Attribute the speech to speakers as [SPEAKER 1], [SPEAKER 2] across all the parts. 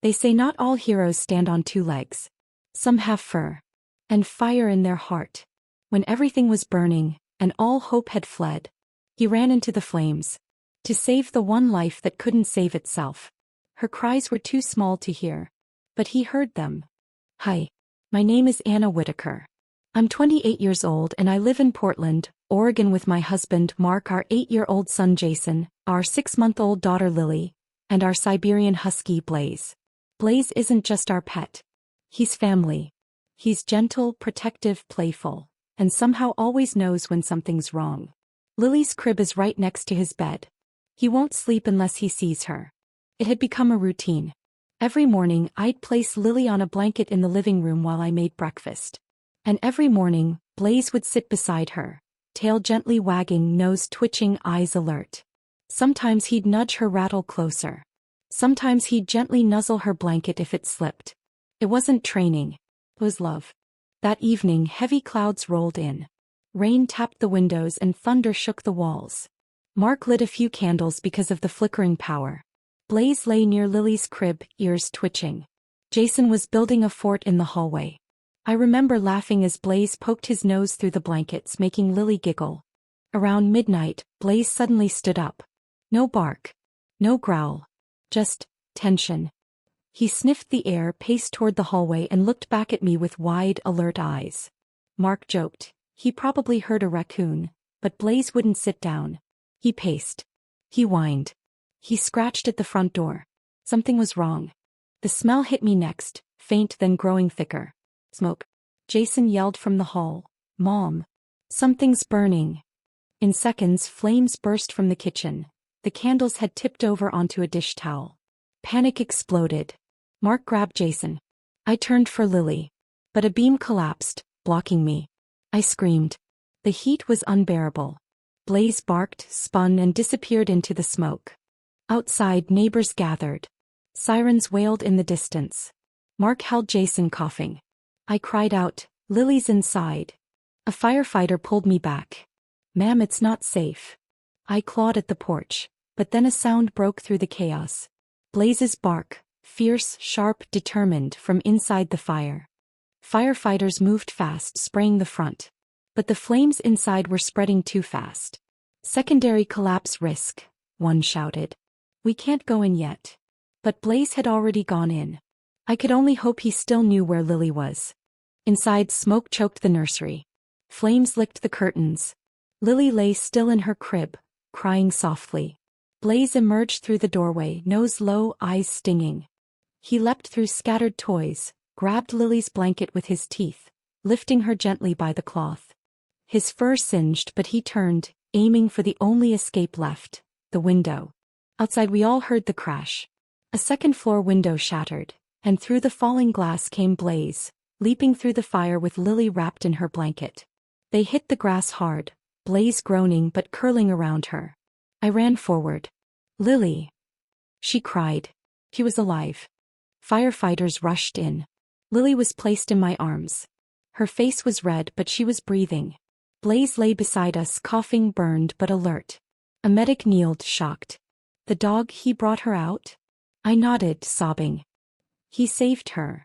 [SPEAKER 1] They say not all heroes stand on two legs. Some have fur and fire in their heart. When everything was burning, and all hope had fled, he ran into the flames to save the one life that couldn't save itself. Her cries were too small to hear, but he heard them. Hi. My name is Anna Whitaker. I'm 28 years old and I live in Portland, Oregon with my husband Mark, our 8-year-old son Jason, our 6-month-old daughter Lily, and our Siberian Husky Blaze. Blaze isn't just our pet. He's family. He's gentle, protective, playful, and somehow always knows when something's wrong. Lily's crib is right next to his bed. He won't sleep unless he sees her. It had become a routine. Every morning I'd place Lily on a blanket in the living room while I made breakfast. And every morning, Blaze would sit beside her, tail gently wagging, nose twitching, eyes alert. Sometimes he'd nudge her, rattle closer. Sometimes he'd gently nuzzle her blanket if it slipped. It wasn't training. It was love. That evening heavy clouds rolled in. Rain tapped the windows and thunder shook the walls. Mark lit a few candles because of the flickering power. Blaze lay near Lily's crib, ears twitching. Jason was building a fort in the hallway. I remember laughing as Blaze poked his nose through the blankets, making Lily giggle. Around midnight, Blaze suddenly stood up. No bark. No growl. Just tension. He sniffed the air, paced toward the hallway and looked back at me with wide, alert eyes. Mark joked. He probably heard a raccoon, but Blaze wouldn't sit down. He paced. He whined. He scratched at the front door. Something was wrong. The smell hit me next, faint then growing thicker. Smoke. Jason yelled from the hall. Mom. Something's burning. In seconds, flames burst from the kitchen. The candles had tipped over onto a dish towel. Panic exploded. Mark grabbed Jason. I turned for Lily. But a beam collapsed, blocking me. I screamed. The heat was unbearable. Blaze barked, spun and disappeared into the smoke. Outside, neighbors gathered. Sirens wailed in the distance. Mark held Jason, coughing. I cried out, Lily's inside. A firefighter pulled me back. Ma'am, it's not safe. I clawed at the porch, but then a sound broke through the chaos. Blaze's bark, fierce, sharp, determined, from inside the fire. Firefighters moved fast, spraying the front. But the flames inside were spreading too fast. Secondary collapse risk, one shouted. We can't go in yet. But Blaze had already gone in. I could only hope he still knew where Lily was. Inside, smoke choked the nursery. Flames licked the curtains. Lily lay still in her crib, crying softly. Blaze emerged through the doorway, nose low, eyes stinging. He leapt through scattered toys, grabbed Lily's blanket with his teeth, lifting her gently by the cloth. His fur singed, but he turned, aiming for the only escape left, the window. Outside we all heard the crash. A second-floor window shattered, and through the falling glass came Blaze, leaping through the fire with Lily wrapped in her blanket. They hit the grass hard, Blaze groaning but curling around her. I ran forward. Lily! She cried. She was alive. Firefighters rushed in. Lily was placed in my arms. Her face was red but she was breathing. Blaze lay beside us, coughing, burned but alert. A medic kneeled, shocked. The dog, he brought her out? I nodded, sobbing. He saved her.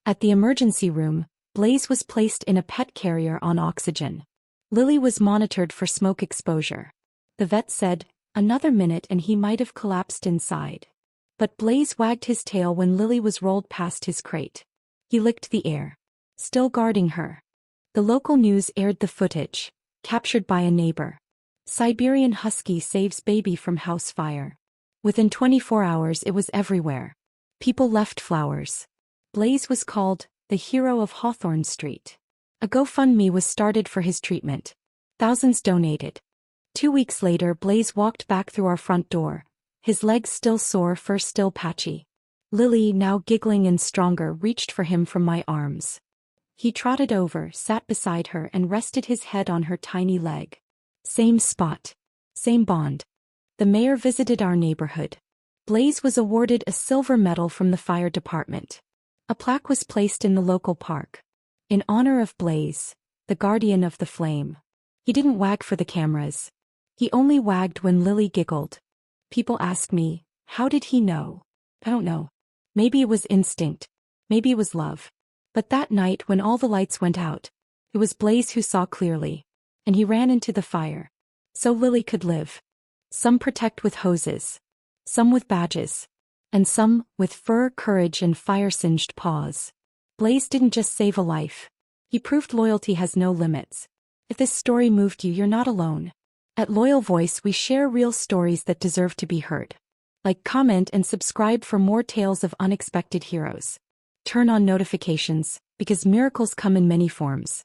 [SPEAKER 1] At the emergency room, Blaze was placed in a pet carrier on oxygen. Lily was monitored for smoke exposure. The vet said, another minute and he might have collapsed inside. But Blaze wagged his tail when Lily was rolled past his crate. He licked the air. Still guarding her. The local news aired the footage, captured by a neighbor. Siberian Husky saves baby from house fire. Within 24 hours it was everywhere. People left flowers. Blaze was called the hero of Hawthorne Street. A GoFundMe was started for his treatment. Thousands donated. 2 weeks later, Blaze walked back through our front door, his legs still sore, fur still patchy. Lily, now giggling and stronger, reached for him from my arms. He trotted over, sat beside her and rested his head on her tiny leg. Same spot. Same bond. The mayor visited our neighborhood. Blaze was awarded a silver medal from the fire department. A plaque was placed in the local park. In honor of Blaze, the guardian of the flame. He didn't wag for the cameras. He only wagged when Lily giggled. People ask me, how did he know? I don't know. Maybe it was instinct. Maybe it was love. But that night when all the lights went out, it was Blaze who saw clearly. And he ran into the fire. So Lily could live. Some protect with hoses. Some with badges. And some with fur, courage, and fire-singed paws. Blaze didn't just save a life. He proved loyalty has no limits. If this story moved you, you're not alone. At Loyal Voice, we share real stories that deserve to be heard. Like, comment, and subscribe for more tales of unexpected heroes. Turn on notifications, because miracles come in many forms.